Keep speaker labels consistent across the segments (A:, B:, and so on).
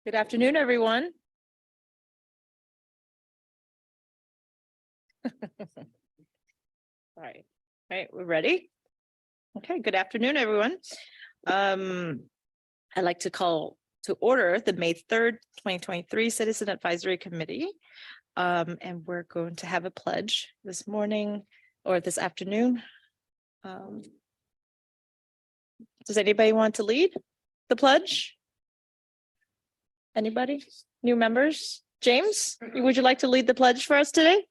A: Good afternoon, everyone. All right, we're ready. Okay, good afternoon, everyone. I'd like to call to order the May 3rd, 2023 Citizen Advisory Committee. And we're going to have a pledge this morning or this afternoon. Does anybody want to lead the pledge? Anybody? New members? James, would you like to lead the pledge for us today?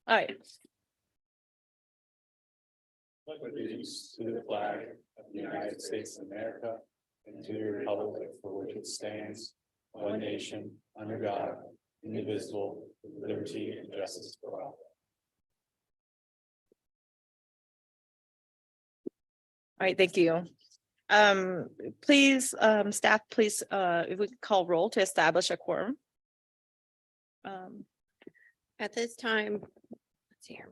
A: All right.
B: Allegiance to the flag of the United States of America and to the republic for which it stands, one nation, under God, indivisible, with liberty and justice for all.
A: All right, thank you. Please, staff, please, if we could call roll to establish a quorum.
C: At this time, let's see here.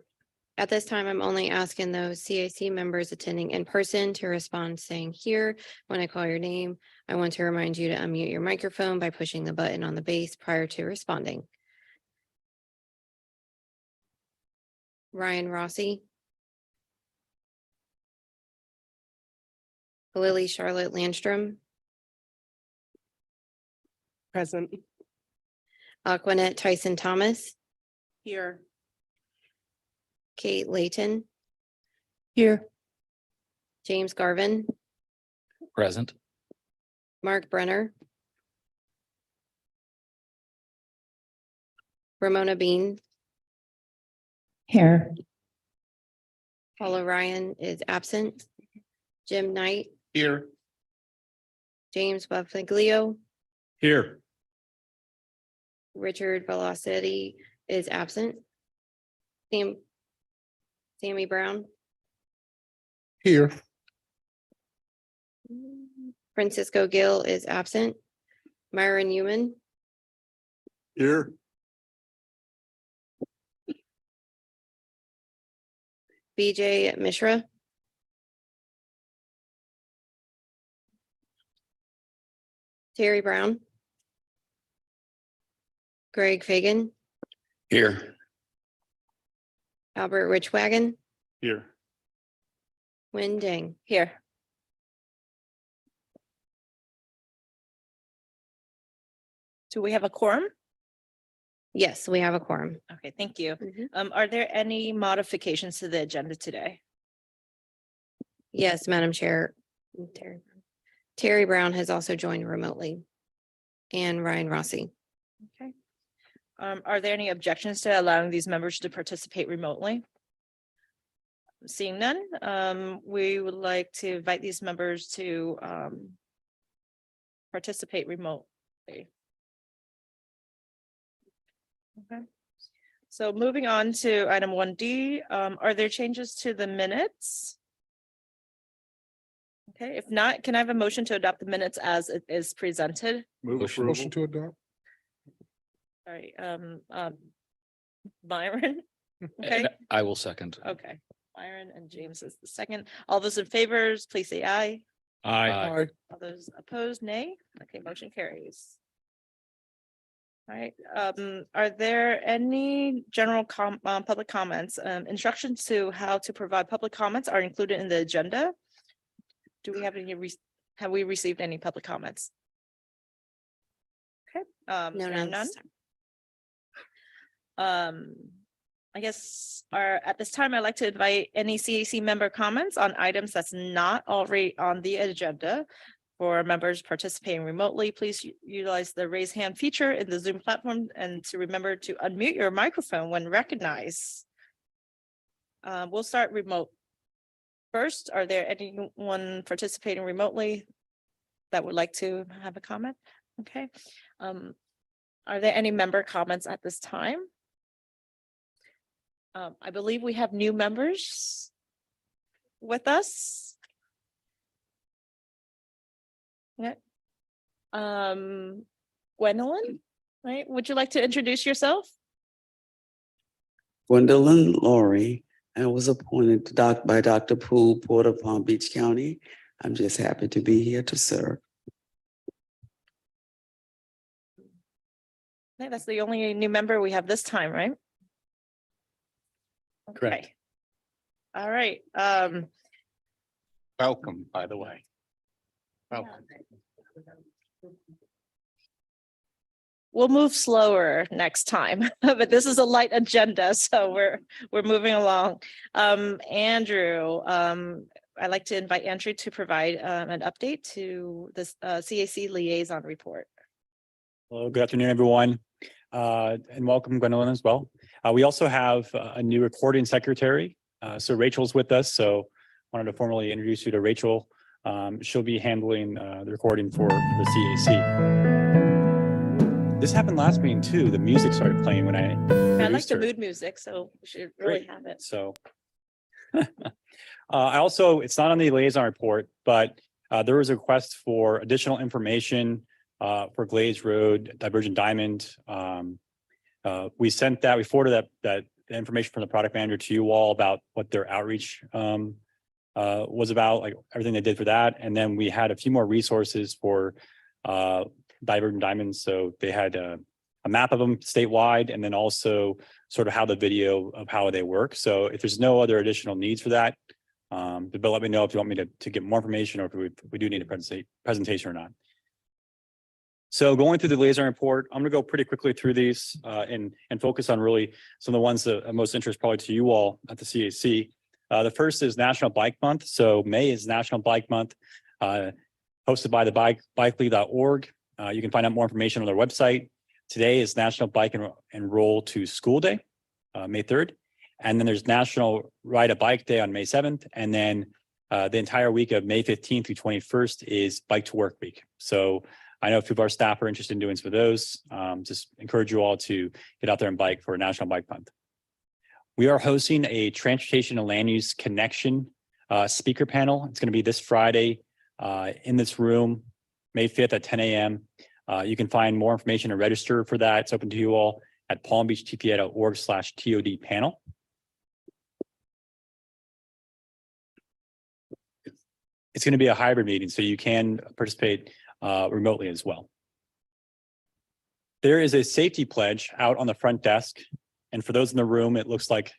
C: At this time, I'm only asking those CAC members attending in person to respond saying here. When I call your name, I want to remind you to unmute your microphone by pushing the button on the base prior to responding. Ryan Rossi. Lily Charlotte Landstrom.
D: Present.
C: Aquanette Tyson Thomas.
A: Here.
C: Kate Layton.
D: Here.
C: James Garvin.
B: Present.
C: Mark Brenner. Ramona Bean.
D: Here.
C: Paula Ryan is absent. Jim Knight.
B: Here.
C: James Buffalio.
B: Here.
C: Richard Velocity is absent. Sammy Brown.
B: Here.
C: Francisco Gill is absent. Myron Newman.
B: Here.
C: BJ Mishra. Terry Brown. Greg Fagan.
B: Here.
C: Albert Richwagon.
B: Here.
C: Win Dang.
A: Here. Do we have a quorum?
C: Yes, we have a quorum.
A: Okay, thank you.
C: Mhm.
A: Are there any modifications to the agenda today?
C: Yes, Madam Chair. Terry Brown has also joined remotely. And Ryan Rossi.
A: Okay. Are there any objections to allowing these members to participate remotely? Seeing none, we would like to invite these members to participate remotely. Okay. So moving on to item 1D, are there changes to the minutes? Okay, if not, can I have a motion to adopt the minutes as it is presented?
E: Motion to adopt.
A: All right, Byron. Okay,
F: I will second.
A: okay, Byron and James is the second. All those in favor, please say aye.
E: Aye.
A: All those opposed, nay. Okay, motion carries. All right, are there any general public comments? Instructions to how to provide public comments are included in the agenda. Do we have any, have we received any public comments? Okay,
C: No,
A: hearing
C: none.
A: I guess at this time, I'd like to invite any CAC member comments on items that's not already on the agenda. For members participating remotely, please utilize the raise hand feature in the Zoom platform and to remember to unmute your microphone when recognized. We'll start remote. First, are there anyone participating remotely that would like to have a comment? Okay. Are there any member comments at this time? I believe we have new members with us. Yeah. Gwendolyn, right? Would you like to introduce yourself?
G: Gwendolyn Laurie. I was appointed by Dr. Poole, Port of Palm Beach County. I'm just happy to be here to serve.
A: think that's the only new member we have this time, right?
B: Correct.
A: Okay. All right,
B: Welcome, by the way. Welcome.
A: we'll move slower next time, but this is a light agenda, so we're moving along. Andrew, I'd like to invite Andrew to provide an update to this CAC liaison report.
B: Well, good afternoon, everyone, and welcome Gwendolyn as well. We also have a new recording secretary. So Rachel's with us, so wanted to formally introduce you to Rachel. She'll be handling the recording for the CAC. This happened last meeting too. The music started playing when I
A: I like
B: introduced
A: the
B: her.
A: mood music, so we should really
B: Great.
A: have it.
B: So I also, it's not on the liaison report, but there was a request for additional information for Glades Road, Divergent Diamond. We sent that, we forwarded that information from the product manager to you all about what their outreach was about, like everything they did for that. And then we had a few more resources for Divergent Diamonds. So they had a map of them statewide, and then also sort of how the video of how they work. So if there's no other additional needs for that, but let me know if you want me to get more information, or if we do need a presentation or not. So going through the liaison report, I'm gonna go pretty quickly through these and focus on really some of the ones that are most interest probably to you all at the CAC. The first is National Bike Month. So May is National Bike Month, hosted by the bikely.org. You can find out more information on their website. Today is National Bike Enroll to School Day, May 3rd. And then there's National Ride a Bike Day on May 7th. And then the entire week of May 15th through 21st is Bike to Work Week. So I know a few of our staff are interested in doing for those. Just encourage you all to get out there and bike for National Bike Month. We are hosting a Transportation and Land Use Connection speaker panel. It's going to be this Friday in this room, May 5th at 10 a.m. You can find more information and register for that. It's open to you all at palmbeachtpa.org/TOD panel. It's going to be a hybrid meeting, so you can participate remotely as well. There is a safety pledge out on the front desk. And for those in the room, it looks like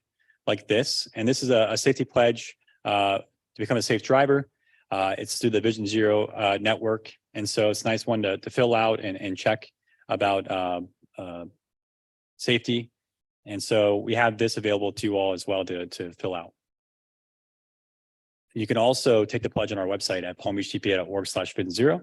B: this. And this is a safety pledge to become a safe driver. It's through the Vision Zero network. And so it's a nice one to fill out and check about safety. And so we have this available to you all as well to fill out. You can also take the pledge on our website at palmbeachtpa.org/Vision Zero.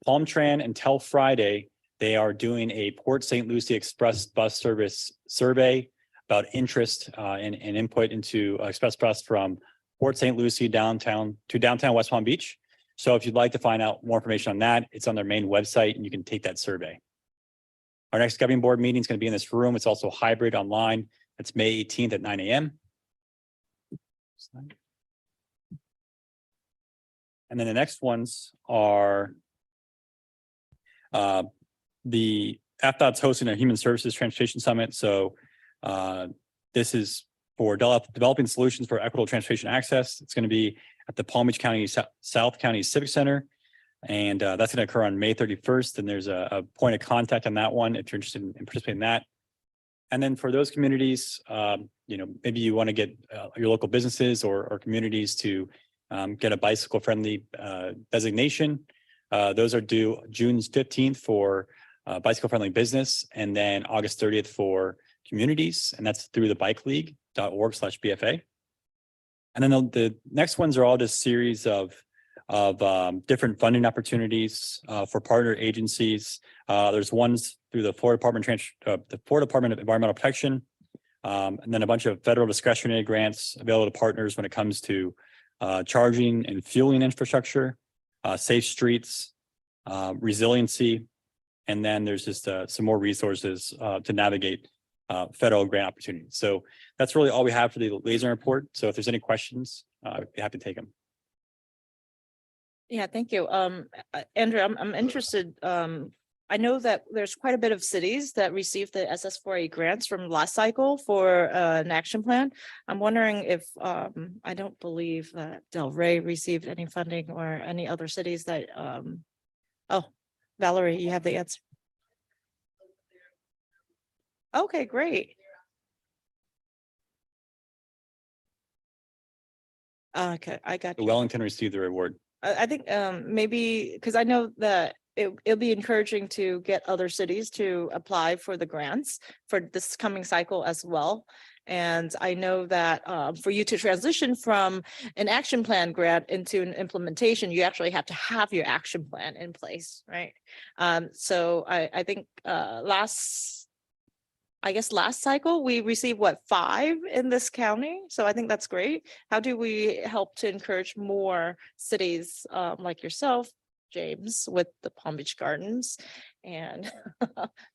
B: Palmtran until Friday, they are doing a Port St. Lucie Express bus service survey about interest and input into express bus from Port St. Lucie downtown to downtown West Palm Beach. So if you'd like to find out more information on that, it's on their main website and you can take that survey. Our next governing board meeting is going to be in this room. It's also hybrid online. It's May 18th at 9 a.m. And then the next ones are the FDOT's hosting a Human Services Transportation Summit. So this is for developing solutions for equitable transportation access. It's going to be at the Palm Beach County South County Civic Center. And that's going to occur on May 31st. And there's a point of contact on that one if you're interested in participating in that. And then for those communities, maybe you want to get your local businesses or communities to get a bicycle friendly designation. Those are due June 15th for bicycle friendly business, and then August 30th for communities. And that's through the bikeleague.org/BFA. And then the next ones are all just series of different funding opportunities for partner agencies. There's ones through the Florida Department of Environmental Protection, and then a bunch of federal discretionary grants available to partners when it comes to charging and fueling infrastructure, safe streets, resiliency, and then there's just some more resources to navigate federal grant opportunities. So that's really all we have for the liaison report. So if there's any questions, I'd be happy to take them.
A: Yeah, thank you. Andrew, I'm interested. I know that there's quite a bit of cities that received the SS4A grants from last cycle for an action plan. I'm wondering if I don't believe that Delray received any funding or any other cities that oh, Valerie, you have the answer. Okay, great. Okay, I got you.
B: Wellington received the reward.
A: I think maybe because I know that it'll be encouraging to get other cities to apply for the grants for this coming cycle as well. And I know that for you to transition from an action plan grant into an implementation, you actually have to have your action plan in place, right? So I think last cycle, we received what, 5 in this county? So I think that's great. How do we help to encourage more cities like yourself, James, with the Palm Beach Gardens and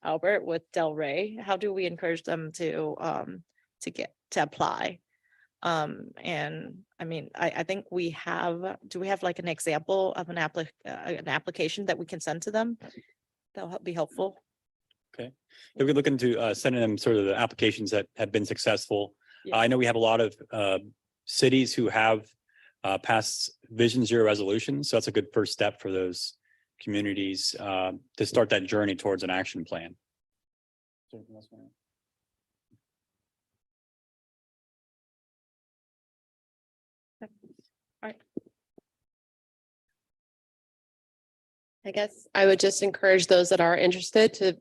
A: Albert with Delray? How do we encourage them to apply? And I mean, I think do we have like an example of an application that we can send to them? That'll be helpful.
B: If we look into sending them sort of the applications that have been successful.
A: Yeah.
B: I know we have a lot of cities who have passed Vision Zero resolutions. So that's a good first step for those communities to start that journey towards an action plan.
D: I guess I would just encourage those that are interested to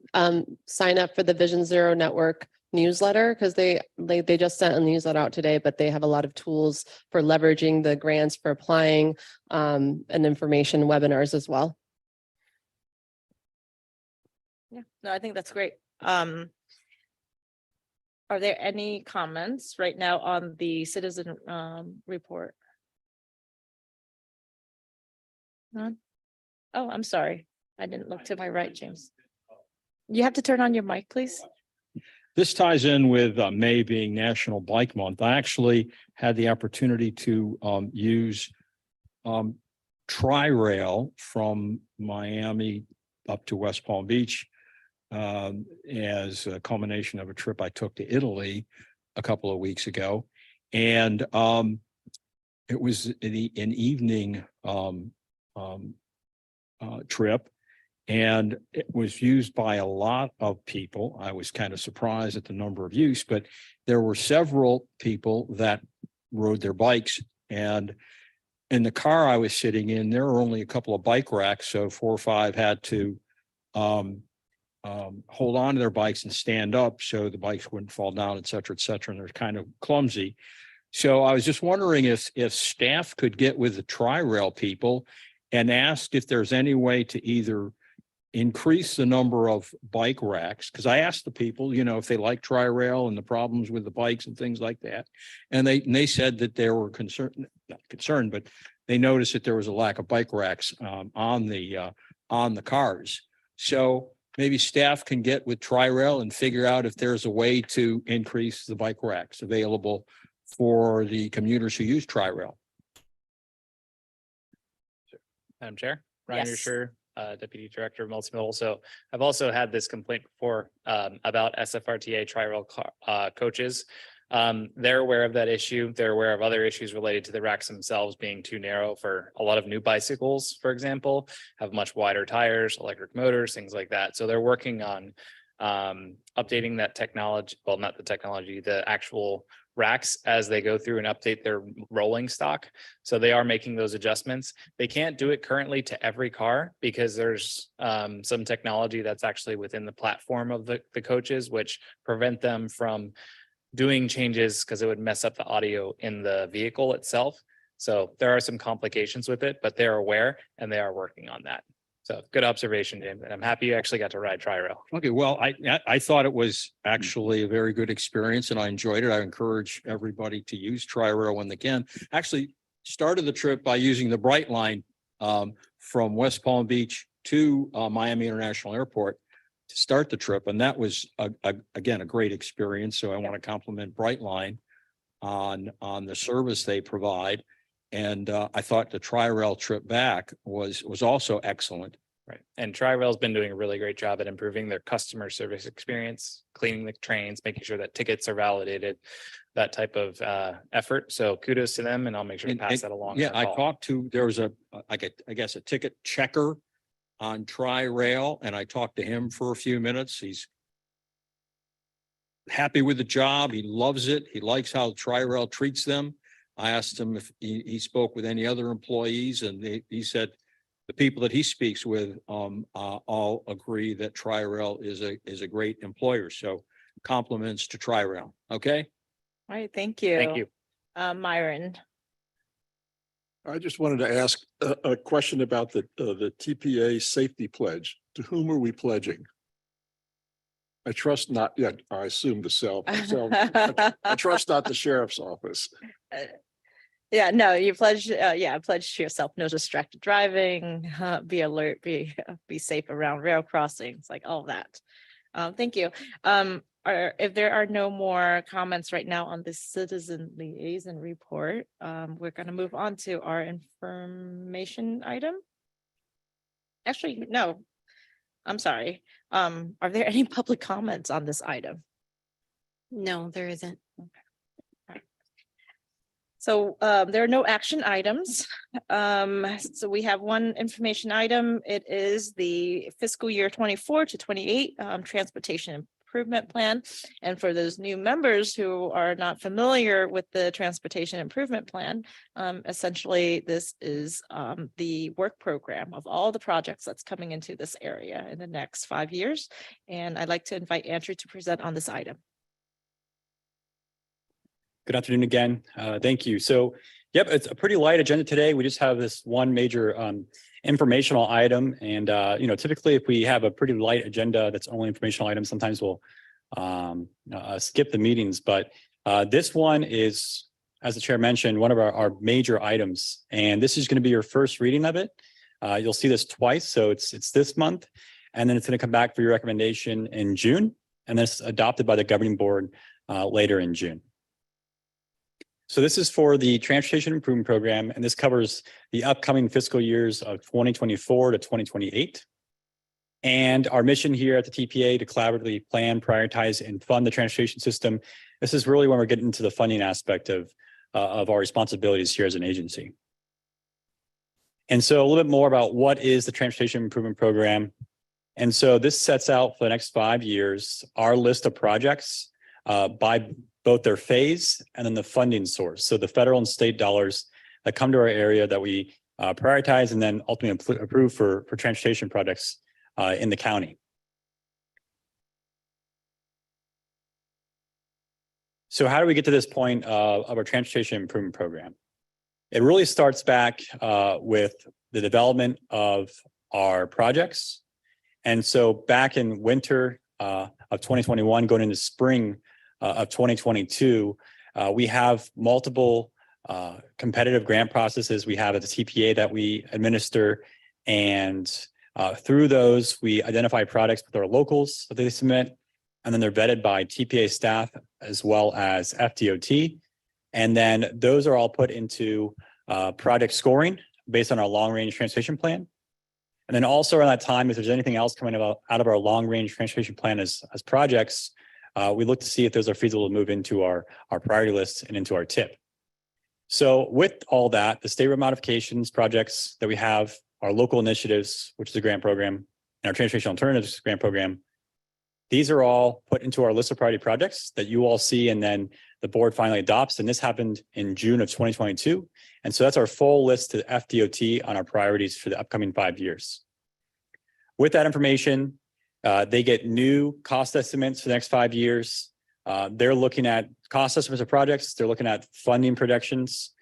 D: sign up for the Vision Zero Network newsletter, because they just sent a newsletter out today, but they have a lot of tools for leveraging the grants for applying and information webinars as well.
A: Yeah, no, I think that's great. Are there any comments right now on the citizen report? None? Oh, I'm sorry. I didn't look to my right, James. You have to turn on your mic, please.
F: This ties in with May being National Bike Month. I actually had the opportunity to use Tri-Rail from Miami up to West Palm Beach as a culmination of a trip I took to Italy a couple of weeks ago. And it was an evening trip, and it was used by a lot of people. I was kind of surprised at the number of use, but there were several people that rode their bikes. And in the car I was sitting in, there were only a couple of bike racks, so 4 or 5 had to hold on to their bikes and stand up so the bikes wouldn't fall down, et cetera, and they're kind of clumsy. So I was just wondering if staff could get with the Tri-Rail people and ask if there's any way to either increase the number of bike racks, because I asked the people, if they like Tri-Rail and the problems with the bikes and things like that. And they said that they were not concerned, but they noticed that there was a lack of bike racks on the cars. So maybe staff can get with Tri-Rail and figure out if there's a way to increase the bike racks available for the commuters who use Tri-Rail.
H: Madam Chair, Ryan
A: Yes.
H: Rusher, Deputy Director of Multimodal. So I've also had this complaint before about SFRTA Tri-Rail coaches. They're aware of that issue. They're aware of other issues related to the racks themselves being too narrow for a lot of new bicycles, for example, have much wider tires, electric motors, things like that. So they're working on updating that technology, well, not the technology, the actual racks as they go through and update their rolling stock. So they are making those adjustments. They can't do it currently to every car because there's some technology that's actually within the platform of the coaches, which prevent them from doing changes because it would mess up the audio in the vehicle itself. So there are some complications with it, but they're aware and they are working on that. So good observation, James. And I'm happy you actually got to ride Tri-Rail.
F: Okay, well, I thought it was actually a very good experience and I enjoyed it. I encourage everybody to use Tri-Rail when they can. Actually started the trip by using the Brightline from West Palm Beach to Miami International Airport to start the trip. And that was, again, a great experience. So I want to compliment Brightline on the service they provide. And I thought the Tri-Rail trip back was also excellent.
H: Right. And Tri-Rail's been doing a really great job at improving their customer service experience, cleaning the trains, making sure that tickets are validated, that type of effort. So kudos to them, and I'll make sure to pass that along.
F: Yeah, I talked to, there was I guess a ticket checker on Tri-Rail, and I talked to him for a few minutes. He's happy with the job. He loves it. He likes how Tri-Rail treats them. I asked him if he spoke with any other employees, and he said the people that he speaks with all agree that Tri-Rail is a great employer. So compliments to Tri-Rail. Okay.
A: All right, thank you.
H: Thank you.
A: Myron.
E: I just wanted to ask a question about the TPA safety pledge. To whom are we pledging? I trust not yet. I assume the self. I trust not the sheriff's office.
A: Yeah, no, you pledge, pledge to yourself, no distracted driving, be alert, be safe around rail crossings, like all that. Thank you. If there are no more comments right now on the citizen liaison report, we're gonna move on to our information item. Actually, no, I'm sorry. Are there any public comments on this item?
C: No, there isn't.
A: So there are no action items. So we have one information item. It is the fiscal year 24 to 28 transportation improvement plan. And for those new members who are not familiar with the transportation improvement plan, essentially this is the work program of all the projects that's coming into this area in the next 5 years. And I'd like to invite Andrew to present on this item.
I: Good afternoon again. Thank you. So, yep, it's a pretty light agenda today. We just have this one major informational item. And, typically if we have a pretty light agenda that's only informational items, sometimes we'll skip the meetings. But this one is, as the chair mentioned, one of our major items. And this is going to be your first reading of it. You'll see this twice. So it's this month. And then it's going to come back for your recommendation in June. And then it's adopted by the governing board later in June. So this is for the Transportation Improvement Program, and this covers the upcoming fiscal years of 2024 to 2028. And our mission here at the TPA to collaboratively plan, prioritize, and fund the transportation system. This is really when we're getting into the funding aspect of our responsibilities here as an agency. And so a little bit more about what is the Transportation Improvement Program. And so this sets out for the next 5 years, our list of projects by both their phase and then the funding source. So the federal and state dollars that come to our area that we prioritize and then ultimately approve for transportation projects in the county. So how do we get to this point of our Transportation Improvement Program? It really starts back with the development of our projects. And so back in winter of 2021, going into spring of 2022, we have multiple competitive grant processes we have at the TPA that we administer. And through those, we identify projects with our locals that they submit, and then they're vetted by TPA staff as well as FDOT. And then those are all put into project scoring based on our long-range transportation plan. And then also around that time, if there's anything else coming out of our long-range transportation plan as projects, we look to see if those are feasible to move into our priority list and into our TIP. So with all that, the state road modifications projects that we have, our local initiatives, which is a grant program, and our transportation alternatives grant program, these are all put into our list of priority projects that you all see, and then the board finally adopts. And this happened in June of 2022. And so that's our full list to FDOT on our priorities for the upcoming 5 years. With that information, they get new cost estimates for the next 5 years. They're looking at cost estimates of projects. They're looking at funding projections,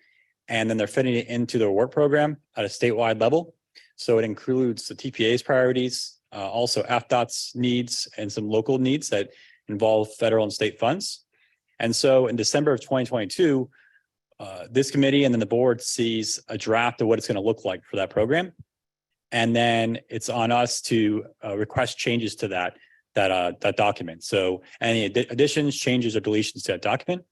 I: and then they're fitting it into their work program at a statewide level. So it includes the TPA's priorities, also FDOT's needs, and some local needs that involve federal and state funds. And so in December of 2022, this committee and then the board sees a draft of what it's going to look like for that program. And then it's on us to request changes to that document. So any additions, changes, or deletions to that document.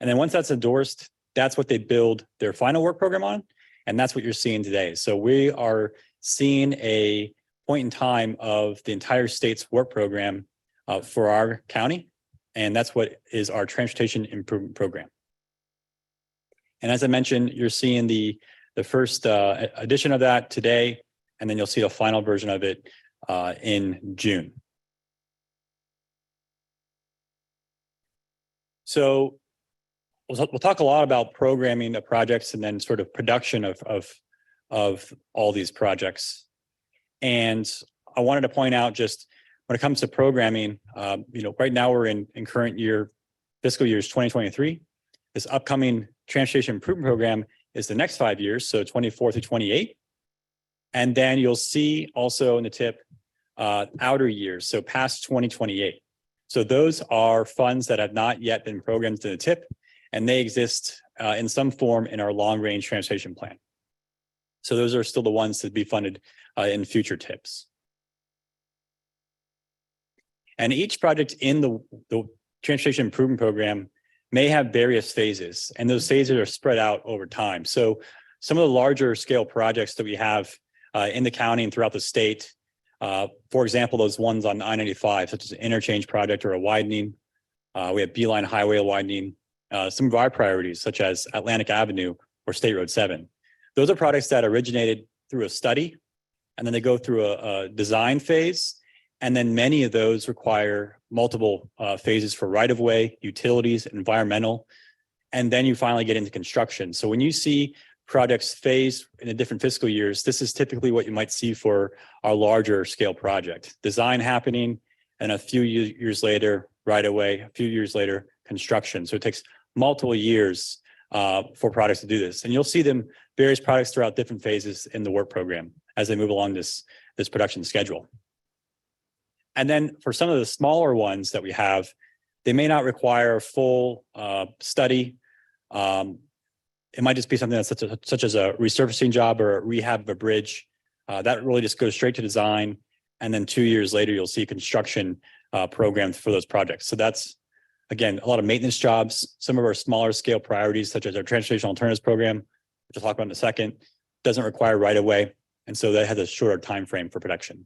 I: And then once that's endorsed, that's what they build their final work program on. And that's what you're seeing today. So we are seeing a point in time of the entire state's work program for our county. And that's what is our Transportation Improvement Program. And as I mentioned, you're seeing the first edition of that today. And then you'll see the final version of it in June. So we'll talk a lot about programming of projects and then sort of production of all these projects. And I wanted to point out just when it comes to programming, right now we're in current year, fiscal years 2023. This upcoming transportation improvement program is the next 5 years, so 24 through 28. And then you'll see also in the tip, outer years, so past 2028. So those are funds that have not yet been programmed in the tip, and they exist in some form in our long-range transportation plan. So those are still the ones to be funded in future tips. And each project in the transportation improvement program may have various phases, and those phases are spread out over time. So some of the larger scale projects that we have in the county and throughout the state, for example, those ones on I-95, such as an interchange project or a widening. We have Beeline Highway widening. Some of our priorities, such as Atlantic Avenue or State Road 7. Those are projects that originated through a study, and then they go through a design phase. And then many of those require multiple phases for right-of-way, utilities, environmental, and then you finally get into construction. So when you see projects phased in the different fiscal years, this is typically what you might see for our larger scale project. Design happening, and a few years later, right-of-way, a few years later, construction. So it takes multiple years for projects to do this. And you'll see them, various projects throughout different phases in the work program as they move along this production schedule. And then for some of the smaller ones that we have, they may not require a full study. It might just be something that's such as a resurfacing job or a rehab of a bridge. That really just goes straight to design. And then 2 years later, you'll see construction programs for those projects. So that's, again, a lot of maintenance jobs. Some of our smaller scale priorities, such as our transportation alternatives program, which I'll talk about in a second, doesn't require right of way. And so that has a shorter time frame for production.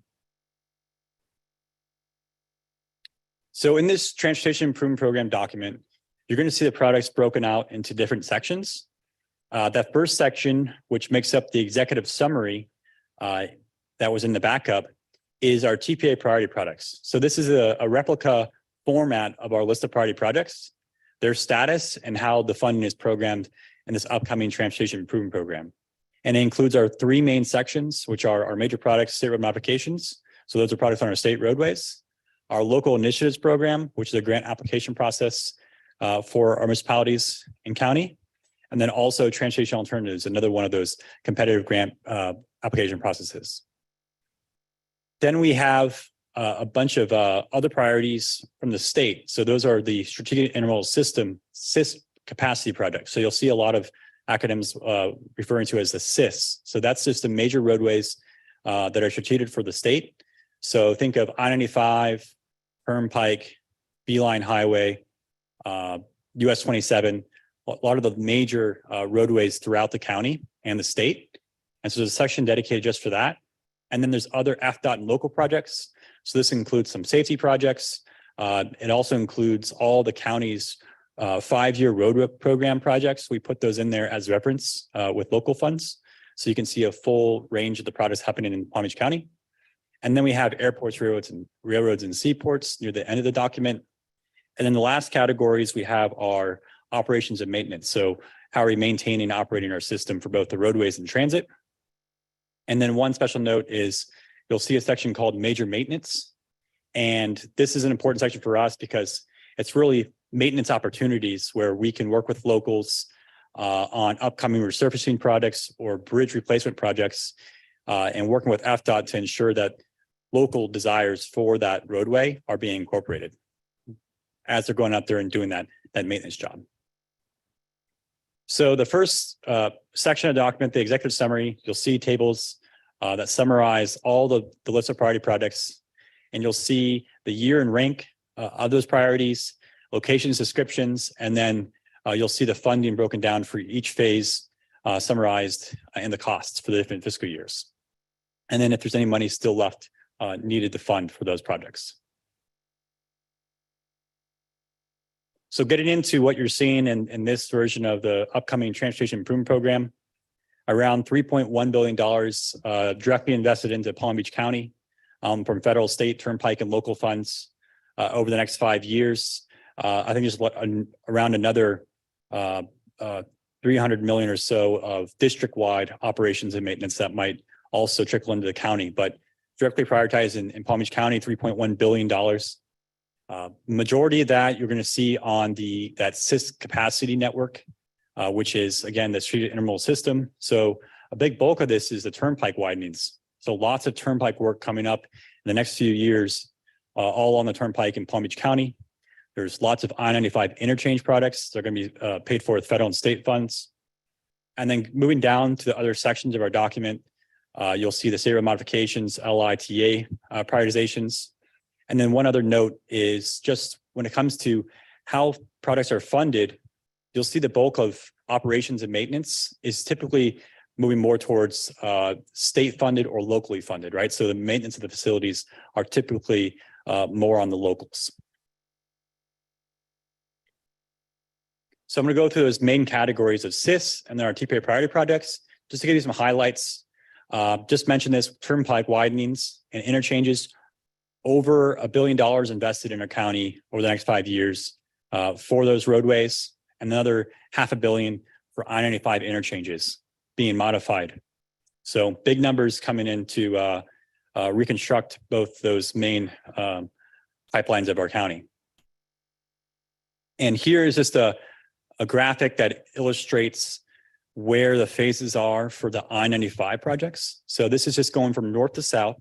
I: So in this transportation improvement program document, you're going to see the projects broken out into different sections. That first section, which makes up the executive summary that was in the backup, is our TPA priority products. So this is a replica format of our list of priority projects, their status, and how the funding is programmed in this upcoming transportation improvement program. And it includes our 3 main sections, which are our major products, state road modifications. So those are products on our state roadways. Our local initiatives program, which is a grant application process for our municipalities and county. And then also transportation alternatives, another one of those competitive grant application processes. Then we have a bunch of other priorities from the state. So those are the strategic intermodal system, SIS capacity projects. So you'll see a lot of acronyms referring to as the SIS. So that's just the major roadways that are strategic for the state. So think of I-95, Turnpike, Beeline Highway, US 27, a lot of the major roadways throughout the county and the state. And so there's a section dedicated just for that. And then there's other FDOT and local projects. So this includes some safety projects. It also includes all the county's 5-year road program projects. We put those in there as reference with local funds. So you can see a full range of the projects happening in Palm Beach County. And then we have airports, railroads and seaports near the end of the document. And then the last categories we have are operations and maintenance. So how are we maintaining and operating our system for both the roadways and transit? And then one special note is you'll see a section called major maintenance. And this is an important section for us because it's really maintenance opportunities where we can work with locals on upcoming resurfacing projects or bridge replacement projects and working with FDOT to ensure that local desires for that roadway are being incorporated as they're going out there and doing that maintenance job. So the first section of the document, the executive summary, you'll see tables that summarize all the list of priority projects, and you'll see the year and rank of those priorities, locations, descriptions, and then you'll see the funding broken down for each phase summarized and the costs for the different fiscal years. And then if there's any money still left needed to fund for those projects. So getting into what you're seeing in this version of the upcoming transportation improvement program, around $3.1 billion directly invested into Palm Beach County from federal, state, turnpike, and local funds over the next 5 years. I think there's around another 300 million or so of district-wide operations and maintenance that might also trickle into the county, but directly prioritized in Palm Beach County, $3.1 billion. Majority of that you're going to see on that SIS capacity network, which is again the street intermodal system. So a big bulk of this is the turnpike widenings. So lots of turnpike work coming up in the next few years, all on the turnpike in Palm Beach County. There's lots of I-95 interchange products. They're going to be paid for with federal and state funds. And then moving down to the other sections of our document, you'll see the state road modifications, LITA prioritizations. And then one other note is just when it comes to how products are funded, you'll see the bulk of operations and maintenance is typically moving more towards state funded or locally funded, right? So the maintenance of the facilities are typically more on the locals. So I'm going to go through those main categories of SIS and then our TPA priority projects, just to give you some highlights. Just mention this: turnpike widenings and interchanges, over $1 billion invested in our county over the next 5 years for those roadways, and another $500 million for I-95 interchanges being modified. So big numbers coming in to reconstruct both those main pipelines of our county. And here is just a graphic that illustrates where the phases are for the I-95 projects. So this is just going from north to south,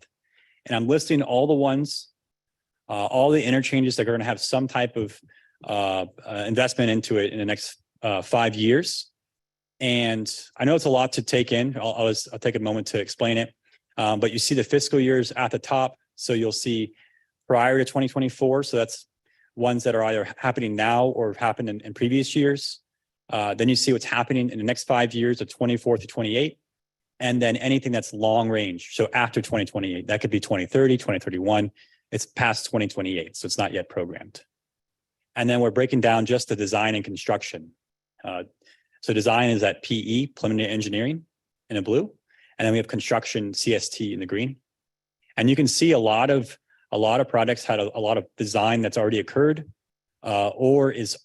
I: and I'm listing all the ones, all the interchanges that are going to have some type of investment into it in the next 5 years. And I know it's a lot to take in. I'll take a moment to explain it. But you see the fiscal years at the top. So you'll see prior to 2024. So that's ones that are either happening now or have happened in previous years. Then you see what's happening in the next 5 years of 24 to 28. And then anything that's long range. So after 2028, that could be 2030, 2031. It's past 2028. So it's not yet programmed. And then we're breaking down just the design and construction. So design is at PE, preliminary engineering, in the blue. And then we have construction, CST, in the green. And you can see a lot of projects had a lot of design that's already occurred or is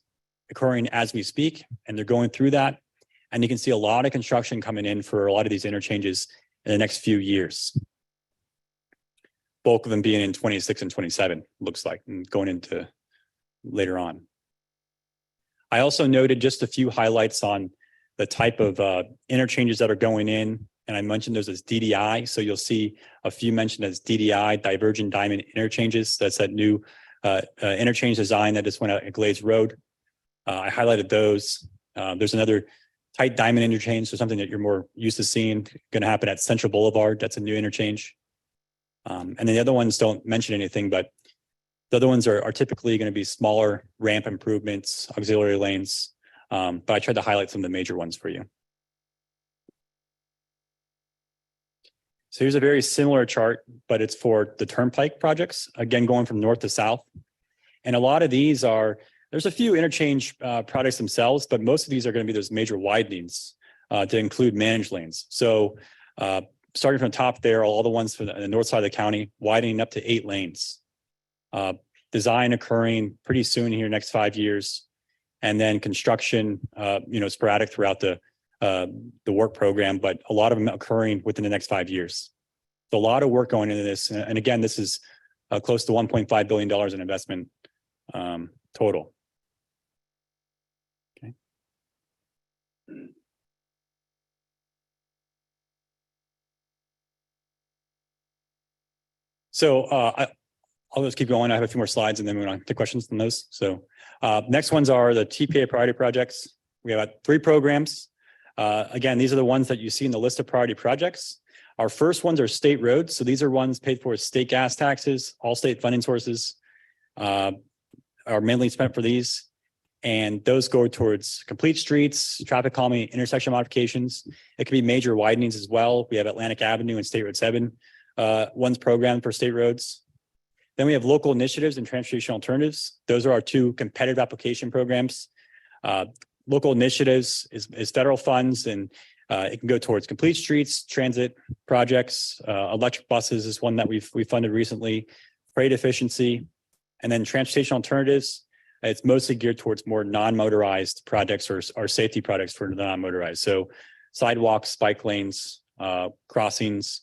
I: occurring as we speak, and they're going through that. And you can see a lot of construction coming in for a lot of these interchanges in the next few years. Bulk of them being in 26 and 27, looks like, and going into later on. I also noted just a few highlights on the type of interchanges that are going in, and I mentioned those as DDI. So you'll see a few mentioned as DDI, divergent diamond interchanges. That's that new interchange design that just went out at Glades Road. I highlighted those. There's another tight diamond interchange, so something that you're more used to seeing, going to happen at Central Boulevard. That's a new interchange. And then the other ones don't mention anything, but the other ones are typically going to be smaller ramp improvements, auxiliary lanes. But I tried to highlight some of the major ones for you. So here's a very similar chart, but it's for the turnpike projects, again, going from north to south. And a lot of these there's a few interchange products themselves, but most of these are going to be those major widenings to include managed lanes. So starting from the top there, all the ones from the north side of the county, widening up to 8 lanes. Design occurring pretty soon here, next 5 years. And then construction, sporadic throughout the work program, but a lot of them occurring within the next 5 years. So a lot of work going into this. And again, this is close to $1.5 billion in investment total. Okay. So I'll just keep going. I have a few more slides and then we're going to take questions on those. So next ones are the TPA priority projects. We have 3 programs. Again, these are the ones that you see in the list of priority projects. Our first ones are state roads. So these are ones paid for with state gas taxes, all state funding sources are mainly spent for these. And those go towards complete streets, traffic calming, intersection modifications. It could be major widenings as well. We have Atlantic Avenue and State Road 7, one's programmed for state roads. Then we have local initiatives and transportation alternatives. Those are our 2 competitive application programs. Local initiatives is federal funds, and it can go towards complete streets, transit projects. Electric buses is one that we funded recently. Freight efficiency, and then transportation alternatives. It's mostly geared towards more non-motorized projects or safety projects for the non-motorized. So sidewalks, bike lanes, crossings.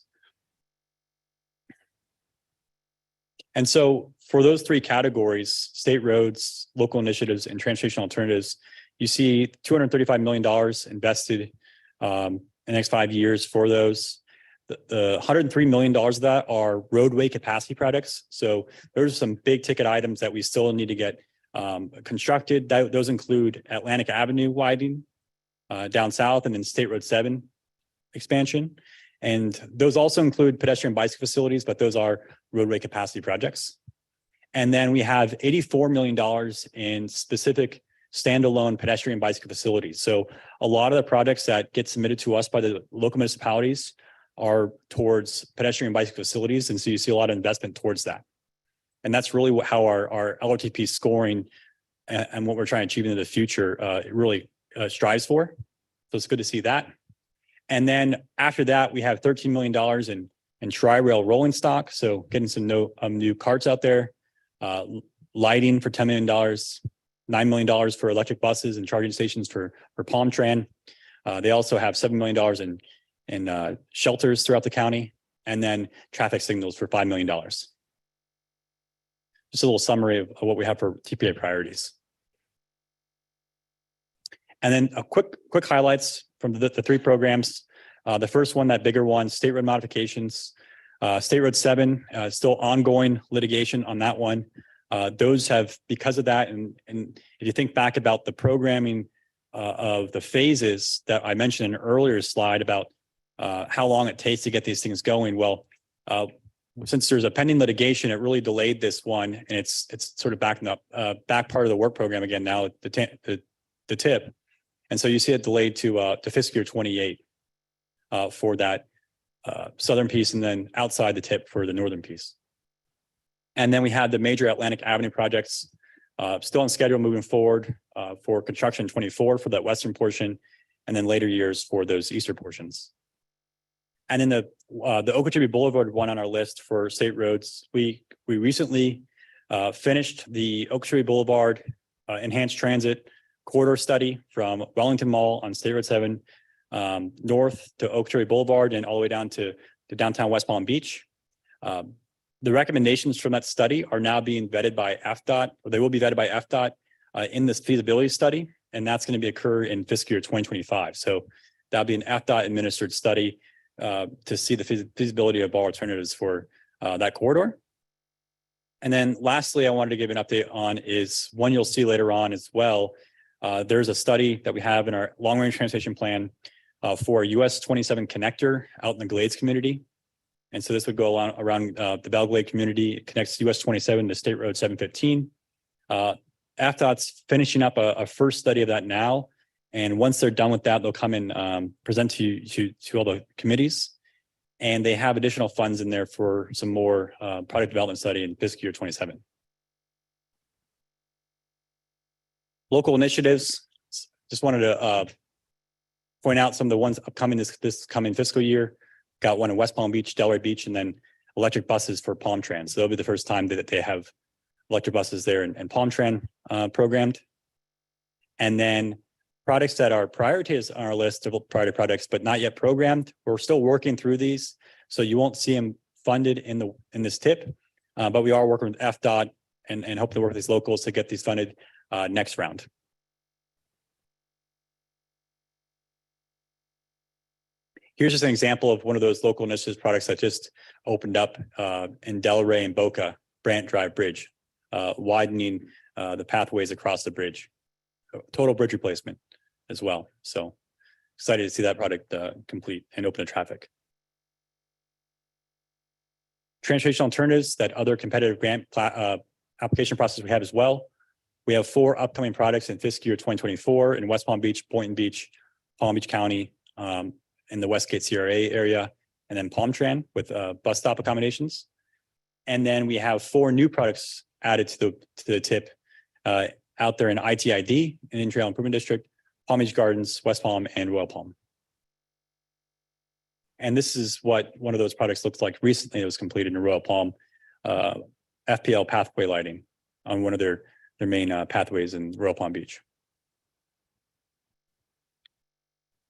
I: And so for those three categories, state roads, local initiatives, and transportation alternatives, you see $235 million invested in the next 5 years for those. The $103 million of that are roadway capacity projects. So those are some big ticket items that we still need to get constructed. Those include Atlantic Avenue widening down south, and then State Road 7 expansion. And those also include pedestrian bicycle facilities, but those are roadway capacity projects. And then we have $84 million in specific standalone pedestrian bicycle facilities. So a lot of the projects that get submitted to us by the local municipalities are towards pedestrian bicycle facilities. And so you see a lot of investment towards that. And that's really how our LRTP scoring and what we're trying to achieve in the future it really strives for. So it's good to see that. And then after that, we have $13 million in Tri-Rail rolling stock. So getting some new carts out there, lighting for $10 million, $9 million for electric buses and charging stations for Palm Tran. They also have $7 million in shelters throughout the county, and then traffic signals for $5 million. Just a little summary of what we have for TPA priorities. And then a quick highlights from the three programs. The first one, that bigger one, State Road modifications. State Road 7, still ongoing litigation on that one. Those have, because of that, and if you think back about the programming of the phases that I mentioned in an earlier slide about how long it takes to get these things going. Well, since there's a pending litigation, it really delayed this one, and it's sort of backing up back part of the work program again now, the TIP. And so you see it delayed to fiscal year 28 for that southern piece, and then outside the TIP for the northern piece. And then we had the major Atlantic Avenue projects still on schedule moving forward for construction 24 for that western portion, and then later years for those eastern portions. And then the Okeechobee Boulevard one on our list for state roads, we recently finished the Okeechobee Boulevard enhanced transit corridor study from Wellington Mall on State Road 7 north to Okeechobee Boulevard and all the way down to downtown West Palm Beach. The recommendations from that study are now being vetted by FDOT, or they will be vetted by FDOT in this feasibility study, and that's going to occur in fiscal year 2025. So that'll be an FDOT administered study to see the feasibility of all alternatives for that corridor. And then lastly, I wanted to give an update on is one you'll see later on as well. There's a study that we have in our long range transportation plan for US 27 connector out in the Glades community. And so this would go around the Belle Glade community. It connects US 27 to State Road 715. FDOT's finishing up a first study of that now. And once they're done with that, they'll come and present to all the committees. And they have additional funds in there for some more product development study in fiscal year 27. Local initiatives, just wanted to point out some of the ones upcoming this coming fiscal year. Got one in West Palm Beach, Delray Beach, and then electric buses for Palm Tran. So that'll be the first time that they have electric buses there and Palm Tran programmed. And then products that are prioritized on our list of priority projects, but not yet programmed. We're still working through these, so you won't see them funded in this TIP, but we are working with FDOT and hope to work with these locals to get these funded next round. Here's just an example of one of those local initiatives products that just opened up in Delray and Boca, Brant Drive Bridge, widening the pathways across the bridge. Total bridge replacement as well. So excited to see that product complete and open to traffic. Transportation alternatives, that other competitive grant application process we have as well. We have 4 upcoming products in fiscal year 2024 in West Palm Beach, Boynton Beach, Palm Beach County, in the Westgate CRA area, and then Palm Tran with bus stop accommodations. And then we have 4 new products added to the TIP out there in ITID, in Trail Improvement District, Palm Beach Gardens, West Palm, and Royal Palm. And this is what one of those products looks like recently. It was completed in Royal Palm, FPL pathway lighting on one of their pathways in Royal Palm Beach.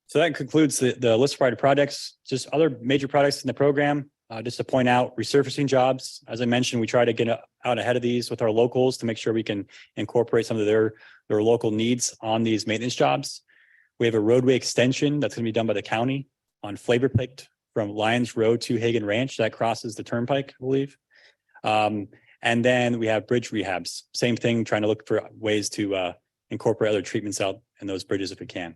I: So that concludes the list of priority projects. Just other major projects in the program. Just to point out, resurfacing jobs. As I mentioned, we try to get out ahead of these with our locals to make sure we can incorporate some of their local needs on these maintenance jobs. We have a roadway extension that's going to be done by the county on Flavor Pit from Lions Road to Hagen Ranch. That crosses the turnpike, I believe. And then we have bridge rehabs. Same thing, trying to look for ways to incorporate other treatments out in those bridges if we can.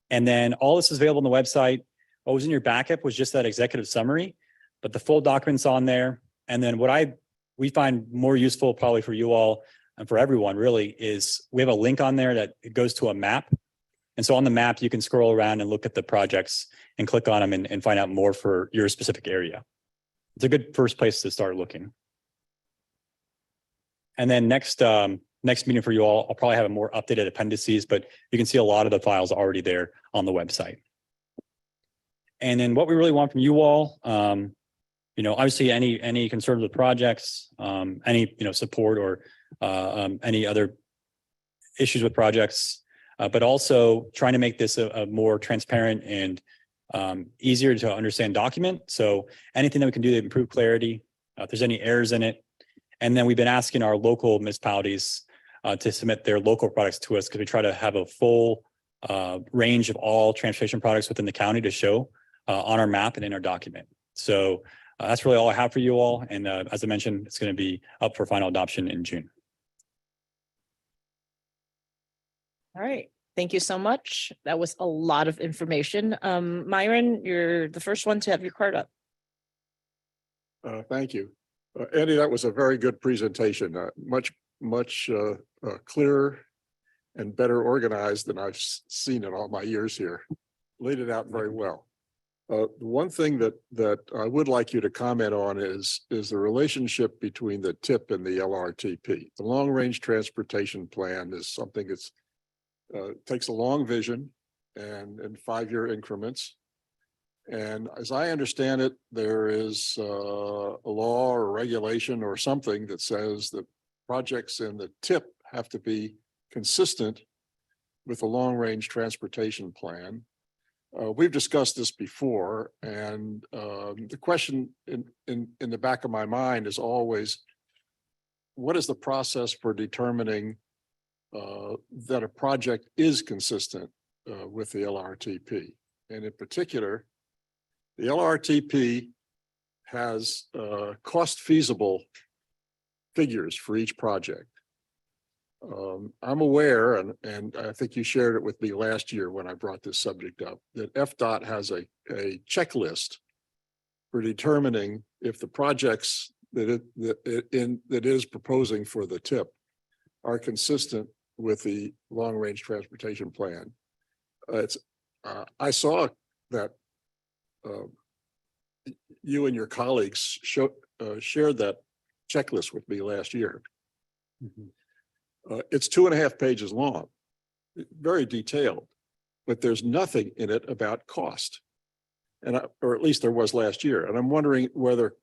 I: And then all this is available on the website. What was in your backup was just that executive summary, but the full document's on there. And then what we find more useful probably for you all and for everyone really is we have a link on there that it goes to a map. And so on the map, you can scroll around and look at the projects and click on them and find out more for your specific area. It's a good first place to start looking. And then next meeting for you all, I'll probably have a more updated appendices, but you can see a lot of the files already there on the website. And then what we really want from you all, obviously any concerns with projects, any, support or any other issues with projects, but also trying to make this a more transparent and easier to understand document. So anything that we can do to improve clarity, if there's any errors in it. And then we've been asking our local municipalities to submit their local products to us because we try to have a full range of all transportation products within the county to show on our map and in our document. So that's really all I have for you all. And as I mentioned, it's going to be up for final adoption in June.
A: All right. Thank you so much. That was a lot of information. Myron, you're the first one to have your card up.
E: Thank you. Andy, that was a very good presentation, much clearer and better organized than I've seen in all my years here. Laid it out very well. The one thing that I would like you to comment on is the relationship between the TIP and the LRTP. The Long Range Transportation Plan is something that's takes a long vision and in 5-year increments. And as I understand it, there is a law or regulation or something that says that projects in the TIP have to be consistent with the Long Range Transportation Plan. We've discussed this before, and the question in the back of my mind is always, what is the process for determining that a project is consistent with the LRTP? And in particular, the LRTP has cost feasible figures for each project. I'm aware, and I think you shared it with me last year when I brought this subject up, that FDOT has a checklist for determining if the projects that it is proposing for the TIP are consistent with the Long Range Transportation Plan. I saw that you and your colleagues shared that checklist with me last year.
I: Mm-hmm.
E: It's 2.5 pages long, very detailed, but there's nothing in it about cost. Or at least there was last year. And I'm wondering whether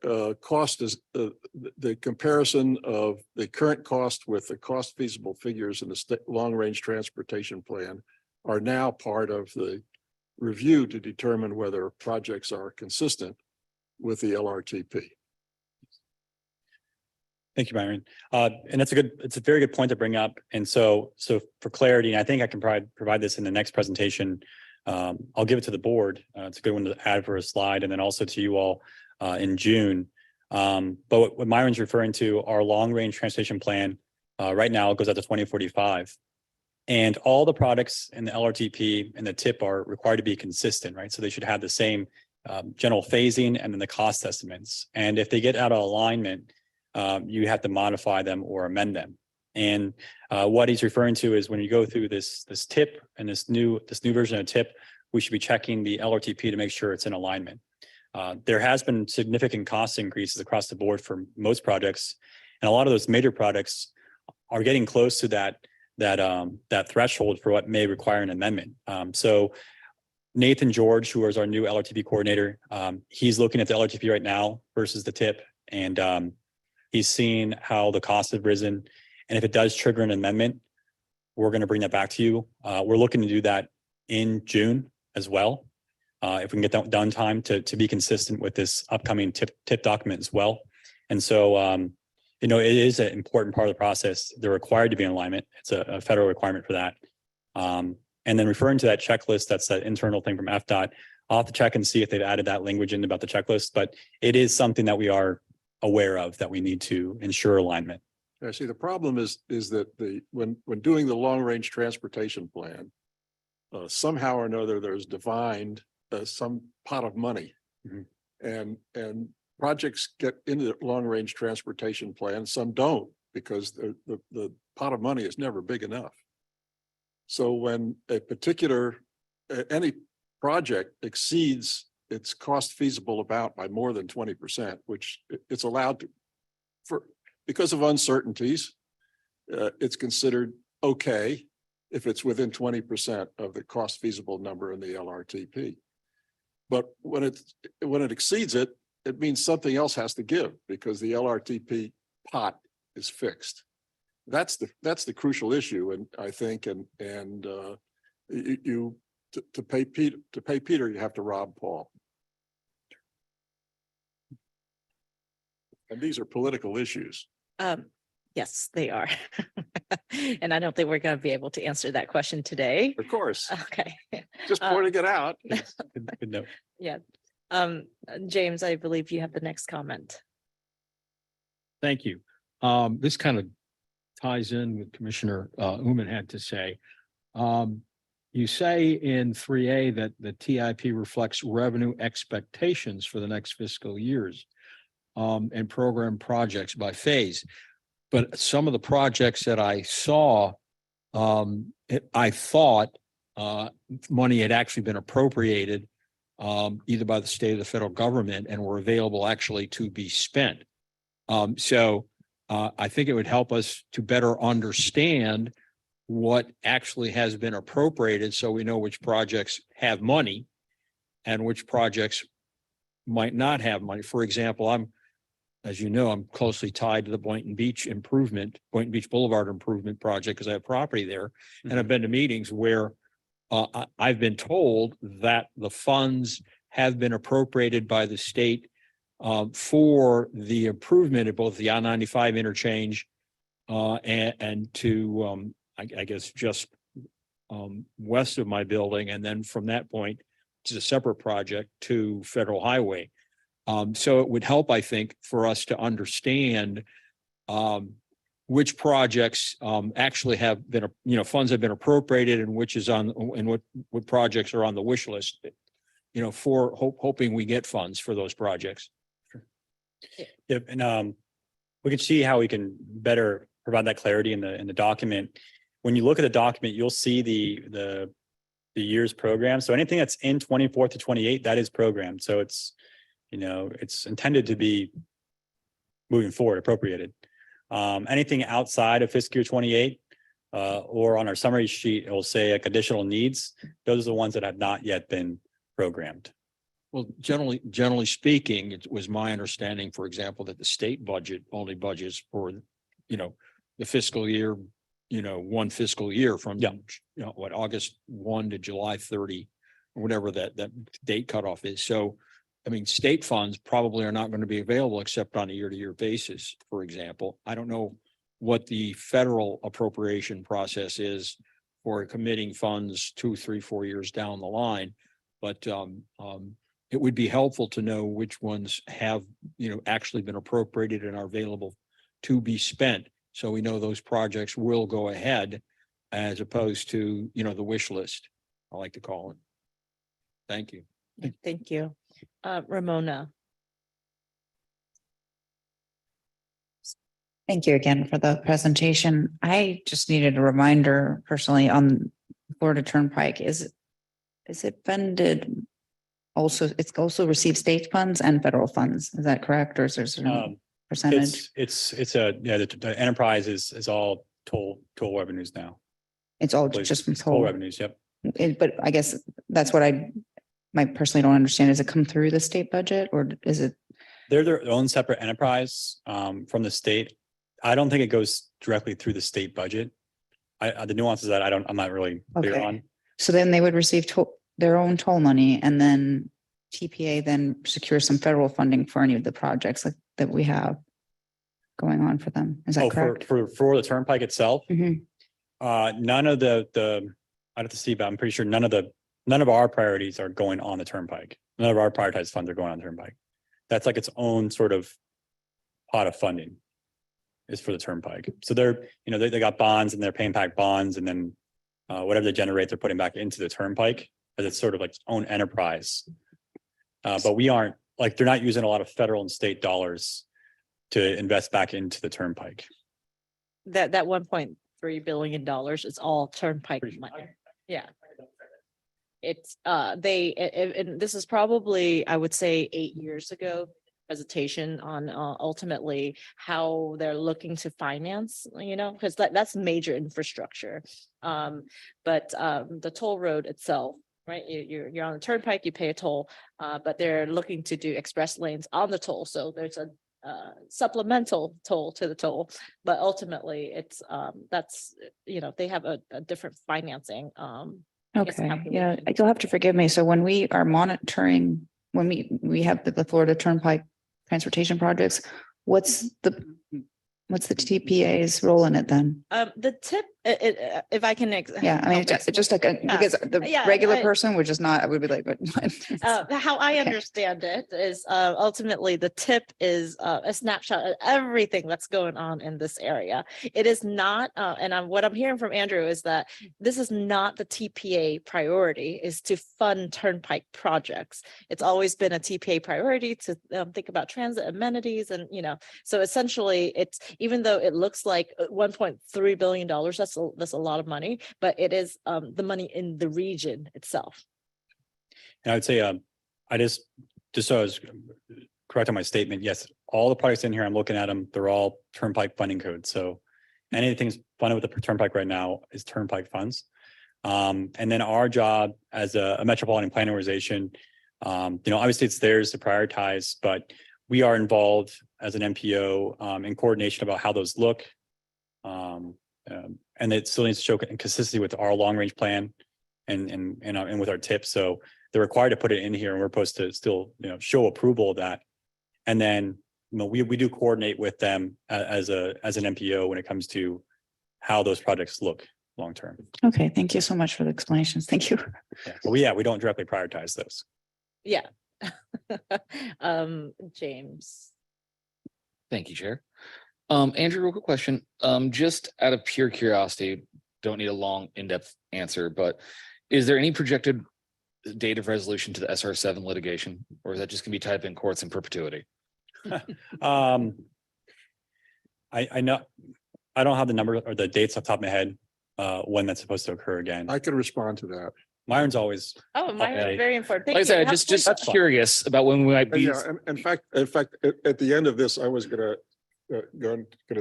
E: cost is the comparison of the current cost with the cost feasible figures in the Long Range Transportation Plan are now part of the review to determine whether projects are consistent with the LRTP.
I: Thank you, Myron. And it's a very good point to bring up. And so for clarity, and I think I can provide this in the next presentation. I'll give it to the board. It's a good one to add for a slide, and then also to you all in June. But what Myron's referring to, our Long Range Transportation Plan right now goes out to 2045. And all the products in the LRTP and the TIP are required to be consistent, right? So they should have the same general phasing and then the cost estimates. And if they get out of alignment, you have to modify them or amend them. And what he's referring to is when you go through this TIP and this new version of TIP, we should be checking the LRTP to make sure it's in alignment. There has been significant cost increases across the board for most projects, and a lot of those major projects are getting close to that threshold for what may require an amendment. So Nathan George, who is our new LRTP coordinator, he's looking at the LRTP right now versus the TIP, and He's seen how the costs have risen. And if it does trigger an amendment, we're going to bring that back to you. We're looking to do that in June as well. If we can get that done time to be consistent with this upcoming tip document as well. And so, it is an important part of the process. They're required to be in alignment. It's a federal requirement for that. And then referring to that checklist, that's that internal thing from FDOT. I'll have to check and see if they've added that language in about the checklist, but it is something that we are aware of that we need to ensure alignment.
E: I see the problem is that when doing the long-range transportation plan, somehow or another, there's defined some pot of money.
I: Mhm.
E: And projects get into the long-range transportation plan, some don't, because the pot of money is never big enough. So when a particular, any project exceeds its cost feasible about by more than 20%, which it's allowed to, because of uncertainties, it's considered okay if it's within 20% of the cost feasible number in the LRTP. But when it exceeds it, it means something else has to give because the LRTP pot is fixed. That's the crucial issue, and I think, to pay Peter, you have to rob Paul. And these are political issues.
A: Yes, they are. And I don't think we're going to be able to answer that question today.
E: Of course,
A: Okay.
E: just pointing it out.
I: Good note.
A: Yeah. James, I believe you have the next comment.
F: Thank you. This kind of ties in with Commissioner Uman had to say. You say in 3A that the TIP reflects revenue expectations for the next fiscal years and program projects by phase. But some of the projects that I saw, I thought money had actually been appropriated either by the state or the federal government and were available actually to be spent. So I think it would help us to better understand what actually has been appropriated so we know which projects have money and which projects might not have money. For example, as you know, I'm closely tied to the Boynton Beach Boulevard improvement project because I have property there. And I've been to meetings where I've been told that the funds have been appropriated by the state for the improvement of both the I-95 interchange and to, I guess, just west of my building. And then from that point, it's a separate project to Federal Highway. So it would help, I think, for us to understand which projects actually have been, funds have been appropriated and which is on, and what projects are on the wish list, for hoping we get funds for those projects.
I: Yep, and we can see how we can better provide that clarity in the document. When you look at the document, you'll see the year's program. So anything that's in 24 to 28, that is programmed. So it's, it's intended to be moving forward, appropriated. Anything outside of fiscal year 28 or on our summary sheet, it will say like additional needs. Those are the ones that have not yet been programmed.
F: Well, generally speaking, it was my understanding, for example, that the state budget only budgets for, the fiscal year, one fiscal year from, August 1 to July 30, or whatever that date cutoff is. So, I mean, state funds probably are not going to be available except on a year-to-year basis, for example. I don't know what the federal appropriation process is for committing funds 2, 3, 4 years down the line. But it would be helpful to know which ones have, actually been appropriated and are available to be spent. So we know those projects will go ahead as opposed to, the wish list, I like to call it. Thank you.
A: Thank you. Ramona.
J: Thank you again for the presentation. I just needed a reminder personally on Florida Turnpike. Is it funded also, it's also received state funds and federal funds? Is that correct? Or is there some percentage?
I: The enterprise is all toll revenues now.
J: It's all just from
I: Toll revenues, yep.
J: But I guess that's what I personally don't understand. Does it come through the state budget or is it
I: They're their own separate enterprise from the state. I don't think it goes directly through the state budget. The nuances that I'm not really clear
J: Okay.
I: on.
J: So then they would receive their own toll money and then TPA then secures some federal funding for any of the projects like that we have going on for them. Is that
I: Oh,
J: correct?
I: for the turnpike itself,
J: Mhm.
I: none of the, I'd have to see, but I'm pretty sure none of our priorities are going on the turnpike. None of our prioritized funds are going on the turnpike. That's like its own sort of pot of funding is for the turnpike. So they're, they got bonds and they're paying back bonds and then whatever they generate, they're putting back into the turnpike as it's sort of like its own enterprise. But we aren't, like, they're not using a lot of federal and state dollars to invest back into the turnpike.
A: That $1.3 billion is all turnpike money. Yeah. It's and this is probably, I would say 8 years ago, presentation on ultimately how they're looking to finance, because that's major infrastructure. But the toll road itself, right? You're on the turnpike, you pay a toll, but they're looking to do express lanes on the toll. So there's a supplemental toll to the toll, but ultimately it's that's, they have a different financing. I guess
J: Okay, yeah,
A: calculation.
J: you'll have to forgive me. So when we are monitoring, when we have the Florida Turnpike transportation projects, what's the TPA's role in it then?
A: The tip, if I can.
J: Yeah, I mean, it's just like, because the
A: Yeah,
J: regular
A: I-
J: person would just not, I would be like, what?
A: How I
J: Okay.
A: understand it is ultimately the tip is a snapshot of everything that's going on in this area. It is not, what I'm hearing from Andrew is that this is not the TPA priority, is to fund turnpike projects. It's always been a TPA priority to think about transit amenities and, so essentially it's, even though it looks like $1.3 billion, that's a lot of money, but it is the money in the region itself.
I: And I would say, I just so I was correct on my statement, yes, all the projects in here, I'm looking at them, they're all turnpike funding codes. So anything's funded with the turnpike right now is turnpike funds. And then our job as a metropolitan planning organization, obviously it's theirs to prioritize, but we are involved as an MPO in coordination about how those look. And it still needs to show consistency with our long range plan and with our tips. So they're required to put it in here and we're supposed to still, show approval of that. And then, we do coordinate with them as an MPO when it comes to how those projects look long term.
J: Okay, thank you so much for the explanations. Thank you.
I: Yeah, but we don't directly prioritize those.
A: Yeah. James.
K: Thank you, Chair. Andrew, real quick question. Just out of pure curiosity, don't need a long, in-depth answer, but is there any projected date of resolution to the SR7 litigation, or is that just gonna be tied up in courts in perpetuity?
I: I know, I don't have the number or the dates off the top of my head, when that's supposed to occur again.
E: I can respond to that.
I: Myron's always,
A: Oh, mine
I: Okay.
A: is very important. Thank
K: Like I said,
A: you.
K: just
I: That's fine.
K: curious about when we might be.
E: Yeah, in fact, at the end of this, I was gonna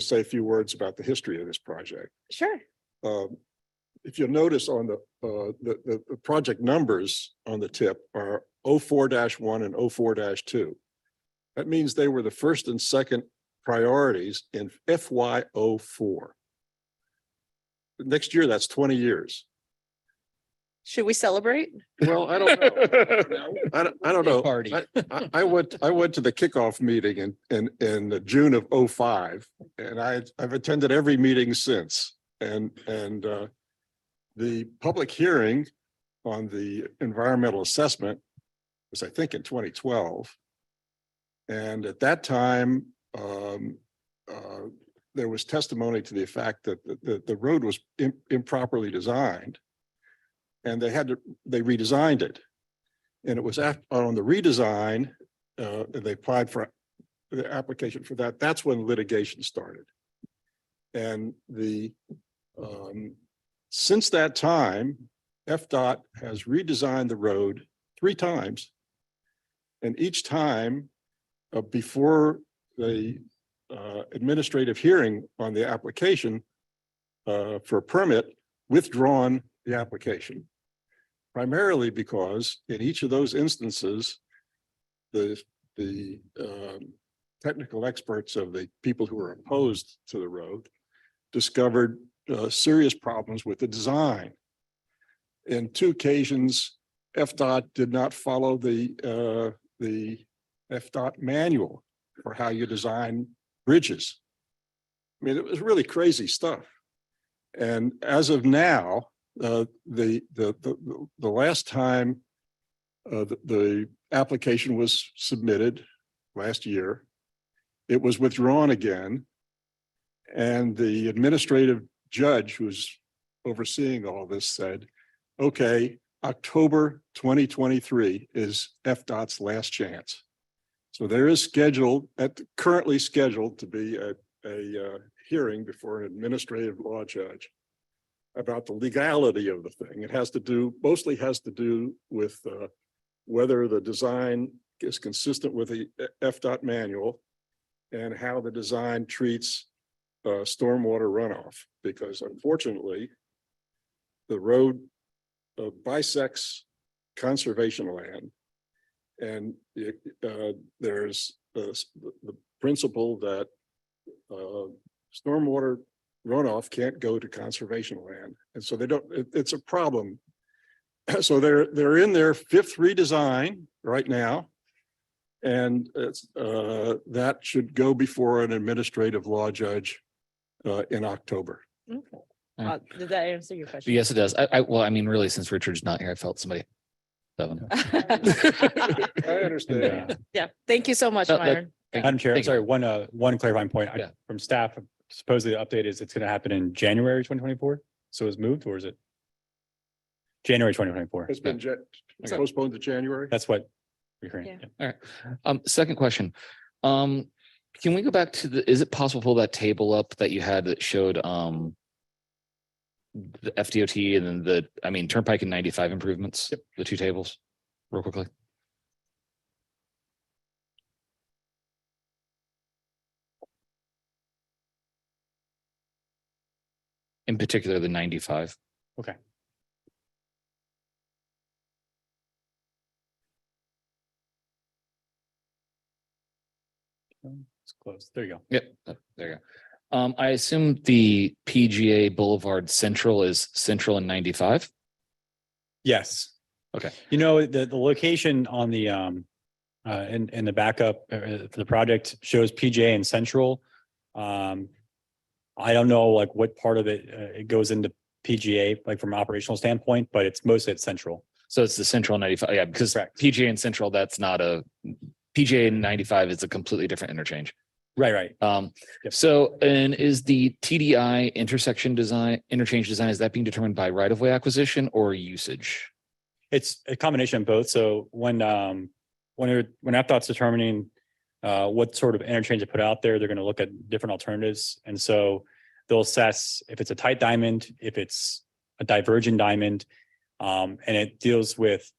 E: say a few words about the history of this project.
A: Sure.
E: If you'll notice on the project numbers on the tip are 04-1 and 04-2. That means they were the first and second priorities in FY04. Next year, that's 20 years.
A: Should we celebrate?
E: Well, I don't know. I don't know.
F: Party.
E: I went to the kickoff meeting in June of 05, and I've attended every meeting since. And the public hearing on the environmental assessment was, I think, in 2012. And at that time, there was testimony to the fact that the road was improperly designed. And they redesigned it. And it was on the redesign, they applied for the application for that. That's when litigation started. And since that time, FDOT has redesigned the road 3 times. And each time, before the administrative hearing on the application for a permit, withdrawn the application. Primarily because in each of those instances, the the technical experts of the people who are opposed to the road discovered serious problems with the design. In 2 occasions, FDOT did not follow the FDOT manual for how you design bridges. I mean, it was really crazy stuff. And as of now, the last time the application was submitted last year, it was withdrawn again. And the administrative judge who's overseeing all this said, okay, October 2023 is FDOT's last chance. So there is currently scheduled to be a hearing before an administrative law judge about the legality of the thing. It mostly has to do with whether the design is consistent with the FDOT manual and how the design treats stormwater runoff, because unfortunately, the road bisects conservation land. And there's the principle that stormwater runoff can't go to conservation land. And so it's a problem. So they're in their 5th redesign right now. And that should go before an administrative law judge in October.
A: Did that answer your question?
K: Yes, it does. Well, I mean, really, since Richard's not here, I felt somebody. Seven.
E: I understand.
A: Yeah, thank you so much,
K: No, that-
A: Myron.
I: Madam Chair, I'm
K: Thank you.
I: sorry, one clarifying point.
K: Yeah.
I: From staff, supposedly the update is it's going to happen in January 2024. So it's moved, or is it January 2024?
E: It's been postponed to January.
I: That's what we're hearing.
A: Yeah.
I: Yeah.
K: All right. Second question. Can we go back to is it possible to pull that table up that you had that showed the FDOT and then Turnpike and 95 improvements?
I: Yep.
K: The 2 tables, real quickly. In particular, the 95.
I: Okay. It's close. There you go.
K: Yep, there you go. I assume the PGA Boulevard Central is Central and 95.
I: Yes.
K: Okay.
I: You know, the location on the in the backup for the project shows PJ and Central. I don't know like what part of it it goes into PGA, like from an operational standpoint, but it's mostly at Central.
K: So it's the Central 95. Yeah, because
I: Correct.
K: PGA and Central, that's not a PGA and 95 is a completely different interchange.
I: Right. Yep.
K: So, and is the TDI interchange design, is that being determined by right of way acquisition or usage?
I: It's a combination of both. So when FDOT's determining what sort of interchange to put out there, they're going to look at different alternatives. And so they'll assess if it's a tight diamond, if it's a divergent diamond, and it deals with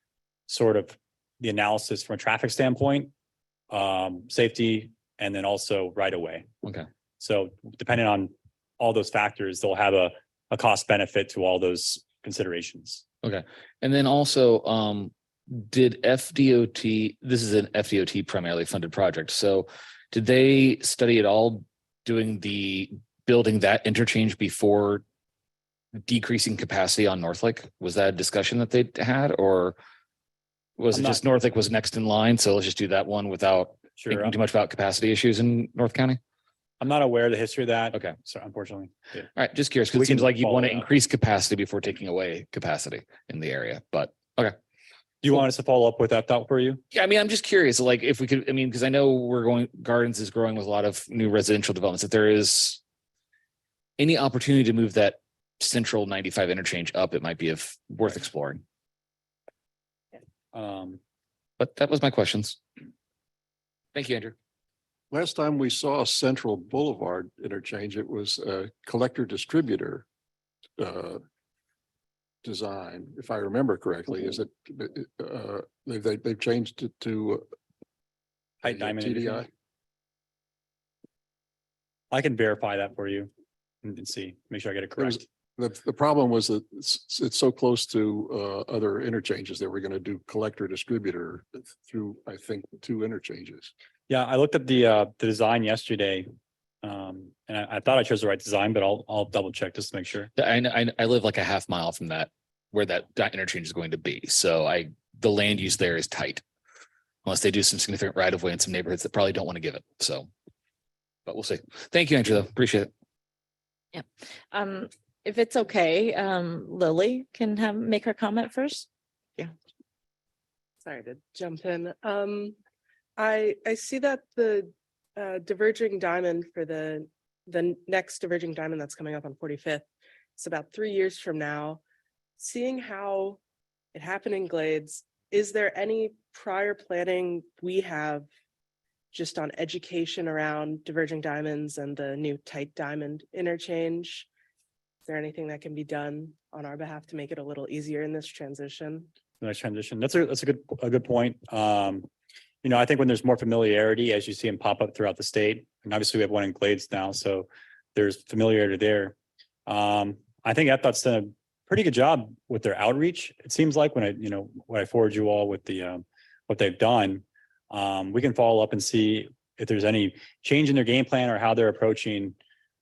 I: sort of the analysis from a traffic standpoint, safety, and then also right away.
K: Okay.
I: So depending on all those factors, they'll have a cost benefit to all those considerations.
K: Okay. And then also, did FDOT, this is an FDOT primarily funded project. So did they study at all building that interchange before decreasing capacity on North Lake? Was that a discussion that they had, or was it just North Lake was next in line? So let's just do that one without thinking too much about capacity issues in North County?
I: I'm not aware of the history of that.
K: Okay.
I: So unfortunately. Yeah.
K: All right. Just curious, because
I: We
K: it seems
I: can
K: like you want to
I: follow up.
K: increase capacity before taking away capacity in the area, but okay.
I: Do you want us to follow up with that thought for you?
K: Yeah, I mean, I'm just curious, like if we could, because I know Gardens is growing with a lot of new residential developments. If there is any opportunity to move that Central 95 interchange up, it might be worth exploring. But that was my questions. Thank you, Andrew.
E: Last time we saw a Central Boulevard interchange, it was a collector distributor design, if I remember correctly. Is it they've changed it to
I: Tight diamond
E: TDI?
I: interchange? I can verify that for you and see, make sure I get it
E: There was-
I: correct.
E: The problem was that it's so close to other interchanges that we're going to do collector distributor through, I think, 2 interchanges.
I: Yeah, I looked at the design yesterday. And I thought I chose the right design, but I'll double check just to make sure.
K: I live like a half mile from where that interchange is going to be. So the land use there is tight. Unless they do some significant right of way in some neighborhoods that probably don't want to give it. So, but we'll see. Thank you, Andrew, though. Appreciate it.
A: If it's okay, Lily can make her comment first.
L: Sorry to jump in. I see that the diverging diamond for the next diverging diamond that's coming up on 45th, it's about 3 years from now. Seeing how it happened in Glades, is there any prior planning we have just on education around diverging diamonds and the new tight diamond interchange? Is there anything that can be done on our behalf to make it a little easier in this transition?
I: Nice transition. That's a good point. I think when there's more familiarity, as you see them pop up throughout the state, and obviously we have one in Glades now, so there's familiarity there. I think FDOT's done a pretty good job with their outreach. It seems like when I forward you all with the what they've done, we can follow up and see if there's any change in their game plan or how they're approaching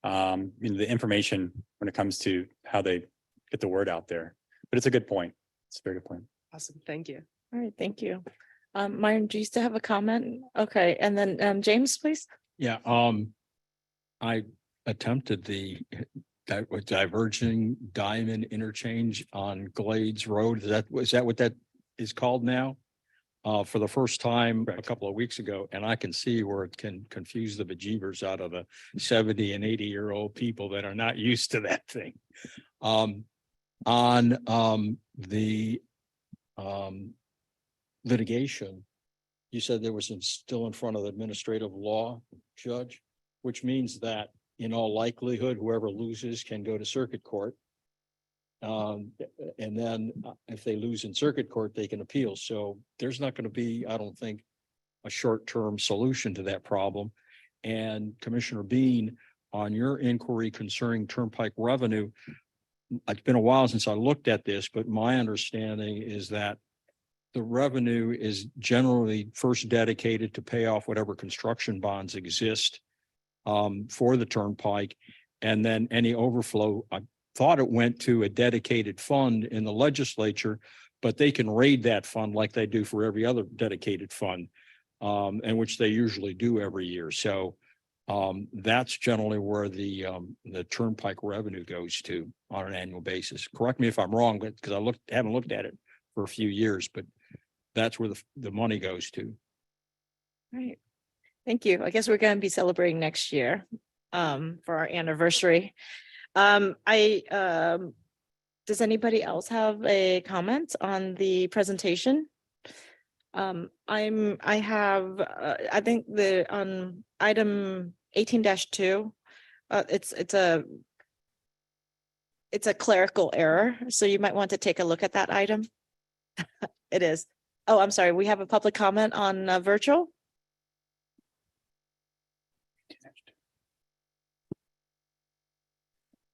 I: the information when it comes to how they get the word out there. But it's a good point. It's a very good point.
L: Awesome, thank you.
A: All right, thank you. Myron, do you still have a comment? Okay, and then James, please.
F: Yeah, I attempted the diverging diamond interchange on Glades Road. Is that what that is called now? For the first time a couple of weeks ago, and I can see where it can confuse the bejeebers out of the 70 and 80-year-old people that are not used to that thing. On the litigation, you said there was still in front of the administrative law judge, which means that in all likelihood, whoever loses can go to circuit court. And then if they lose in circuit court, they can appeal. So there's not going to be, I don't think, a short-term solution to that problem. And Commissioner Bean, on your inquiry concerning turnpike revenue, it's been a while since I looked at this, but my understanding is that the revenue is generally first dedicated to pay off whatever construction bonds exist for the turnpike. And then any overflow, I thought it went to a dedicated fund in the legislature, but they can raid that fund like they do for every other dedicated fund, and which they usually do every year. So that's generally where the turnpike revenue goes to on an annual basis. Correct me if I'm wrong, but because haven't looked at it for a few years, but that's where the money goes to.
A: All right, thank you. I guess we're going to be celebrating next year for our anniversary. Does anybody else have a comment on the presentation? I think on item 18-2, it's a clerical error, so you might want to take a look at that item. It is. Oh, I'm sorry. We have a public comment on virtual.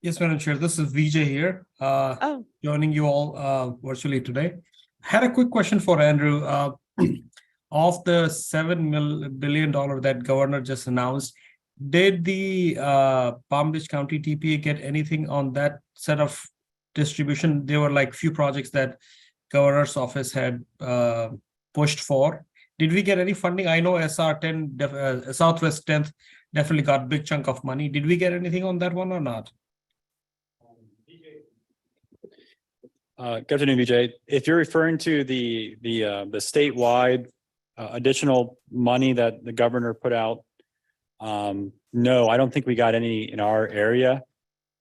M: Yes, Madam Chair, this is Vijay here, joining you all virtually today. Had a quick question for Andrew. Of the $7 billion that governor just announced, did the Palm Beach County TPA get anything on that set of distribution? There were like few projects that governor's office had pushed for. Did we get any funding? I know SR10, Southwest 10th definitely got a big chunk of money. Did we get anything on that one or not?
I: Good afternoon, Vijay. If you're referring to the statewide additional money that the governor put out, no, I don't think we got any in our area.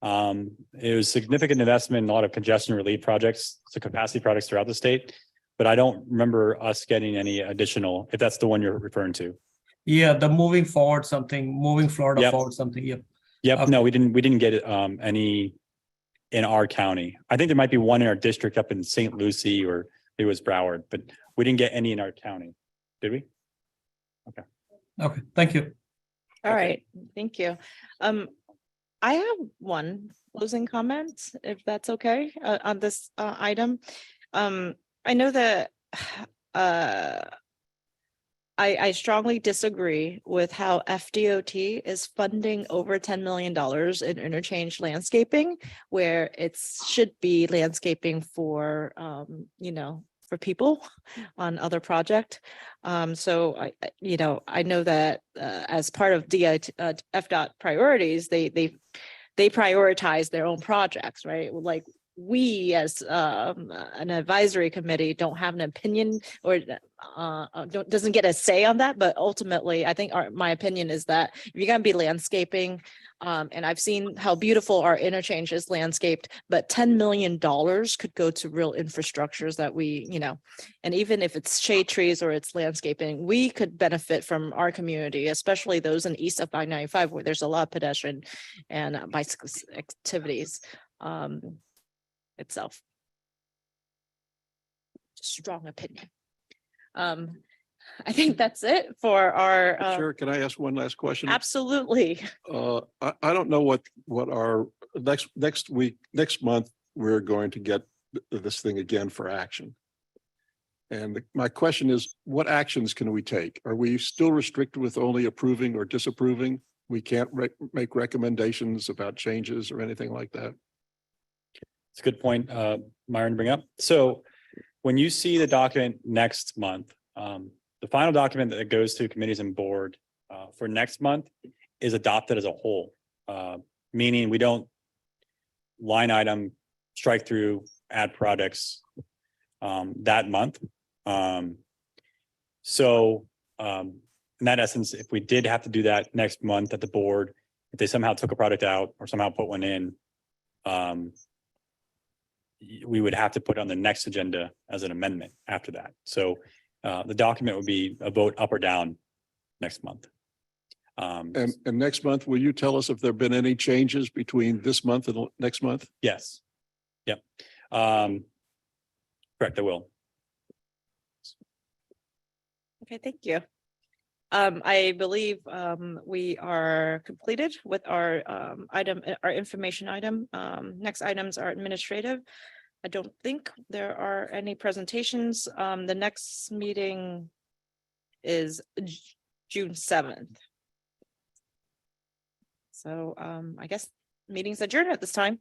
I: It was significant investment in a lot of congestion relief projects, so capacity projects throughout the state, but I don't remember us getting any additional, if that's the one you're referring to.
M: Yeah, the moving Florida forward something. Yep.
I: Yep.
M: Okay.
I: No, we didn't get any in our county. I think there might be one in our district up in St. Lucie or it was Broward, but we didn't get any in our county. Did we? Okay.
M: Okay, thank you.
A: All right, thank you. I have one closing comment, if that's okay, on this item. I know that uh, I strongly disagree with how FDOT is funding over $10 million in interchange landscaping, where it should be landscaping for, for people on other project. So I know that as part of FDOT priorities, they prioritize their own projects, right? Like we as an advisory committee don't have an opinion or doesn't get a say on that. But ultimately, I think my opinion is that if you're going to be landscaping, and I've seen how beautiful our interchange is landscaped, but $10 million could go to real infrastructures that we, and even if it's shade trees or it's landscaping, we could benefit from our community, especially those in east of I-95 where there's a lot of pedestrian and bicycle activities itself. Strong opinion. I think that's it for our.
E: Sure, can I ask one last question?
A: Absolutely.
E: I don't know what our next month, we're going to get this thing again for action. And my question is, what actions can we take? Are we still restricted with only approving or disapproving? We can't make recommendations about changes or anything like that?
I: It's a good point, Myron, to bring up. So when you see the document next month, the final document that goes to committees and board for next month is adopted as a whole, meaning we don't line item, strike through, add products that month. So in that essence, if we did have to do that next month at the board, if they somehow took a product out or somehow put one in, we would have to put it on the next agenda as an amendment after that. So the document would be a vote up or down next month.
E: And next month, will you tell us if there've been any changes between this month and next month?
I: Yes. Yep. Correct, I will.
A: Okay, thank you. I believe we are completed with our our information item. Next items are administrative. I don't think there are any presentations. The next meeting is June 7th. So I guess meeting's adjourned at this time.